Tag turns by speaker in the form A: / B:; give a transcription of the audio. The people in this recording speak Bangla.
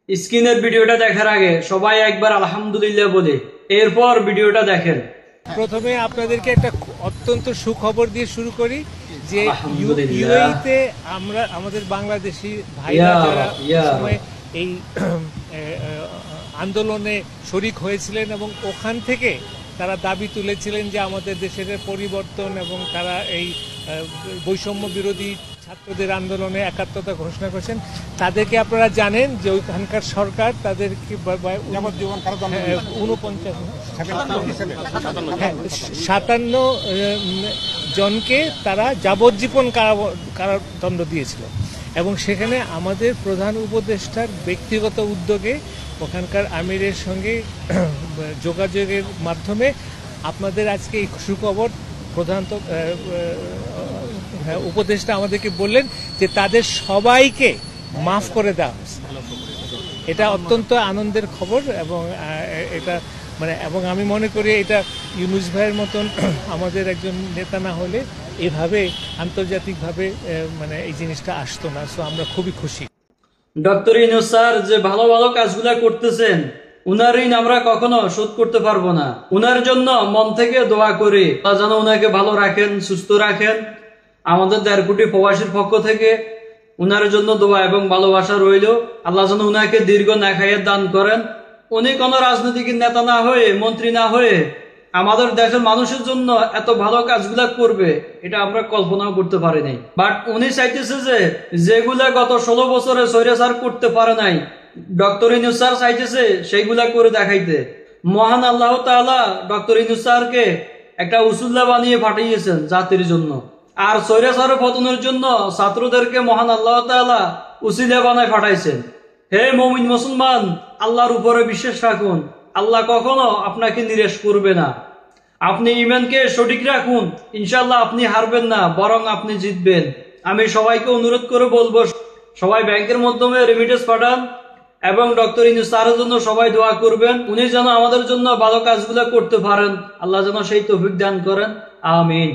A: স্ক্রিনের ভিডিওটা দেখার আগে সবাই একবার আলহামদুলিল্লাহ বলে এরপর ভিডিওটা দেখেন।
B: প্রথমে আপনাদেরকে একটা অত্যন্ত সুখবর দিয়ে শুরু করি যে ইউএইতে আমরা আমাদের বাংলাদেশি ভাইরা যারা সময় এই আন্দোলনে শরিক হয়েছিলেন এবং ওখান থেকে তারা দাবি তুলেছিলেন যে আমাদের দেশের পরিবর্তন এবং তারা এই বৈষম্য বিরোধী ছাত্রদের আন্দোলনে একাত্মতা ঘোষণা করেছেন। তাদেরকে আপনারা জানেন যে ওইখানকার সরকার তাদেরকে 57 জনকে তারা যাবজ্জীবন কারাদণ্ড দিয়েছিল এবং সেখানে আমাদের প্রধান উপদেষ্টার ব্যক্তিগত উদ্যোগে ওখানকার আমিরের সঙ্গে যোগাযোগের মাধ্যমে আপনাদের আজকে এই সুখবর প্রধানত উপদেষ্টা আমাদেরকে বললেন যে তাদের সবাইকে মাফ করে দেওয়া হয়েছে। এটা অত্যন্ত আনন্দের খবর এবং এটা এবং আমি মনে করি এটা ইউনুস ভাইয়ের মতন আমাদের একজন নেতা না হলে এভাবে আন্তর্জাতিকভাবে এই জিনিসটা আসতো না। সো আমরা খুবই খুশি।
A: ডক্টর ইউনুস স্যার যে ভালো ভালো কাজগুলা করতেছেন, উনার ঋণ আমরা কখনো শোধ করতে পারবো না। উনার জন্য মন থেকে দোয়া করি আল্লাহ যেন উনাকে ভালো রাখেন, সুস্থ রাখেন। আমাদের 1.5 কোটি প্রবাসীর পক্ষ থেকে উনার জন্য দোয়া এবং ভালোবাসা রইল। আল্লাহ যেন উনাকে দীর্ঘ নেখায়েত দান করেন। উনি কোনো রাজনৈতিক নেতা না হয়ে, মন্ত্রী না হয়ে আমাদের দেশের মানুষের জন্য এত ভালো কাজগুলা করবে এটা আমরা কল্পনাও করতে পারি নাই। বাট উনি চাইতেছে যে যেগুলা গত 16 বছরে স্বৈরাচার করতে পারে নাই, ডক্টর ইউনুস স্যার চাইতেছে সেইগুলা করে দেখাইতে। মহান আল্লাহ তাআলা ডক্টর ইউনুস স্যারকে একটা উসুল্লাহ বানিয়ে পাঠিয়েছেন জাতির জন্য, আর স্বৈরাচারের পতনের জন্য ছাত্রদেরকে মহান আল্লাহ তাআলা উসিলা বানায় পাঠাইছেন। হে মুমিন মুসলমান, আল্লাহর উপরে বিশ্বাস রাখুন। আল্লাহ কখনো আপনাকে নিরাশ করবে না। আপনি ঈমানকে সঠিক রাখুন, ইনশাআল্লাহ আপনি হারবেন না, বরং আপনি জিতবেন। আমি সবাইকে অনুরোধ করে বলবো সবাই ব্যাংকের মাধ্যমে রেমিটেন্স পাঠান এবং ডক্টর ইউনুস স্যারের জন্য সবাই দোয়া করবেন। উনি যেন আমাদের জন্য ভালো কাজগুলো করতে পারেন, আল্লাহ যেন সেই তৌফিক দান করেন। আমিন।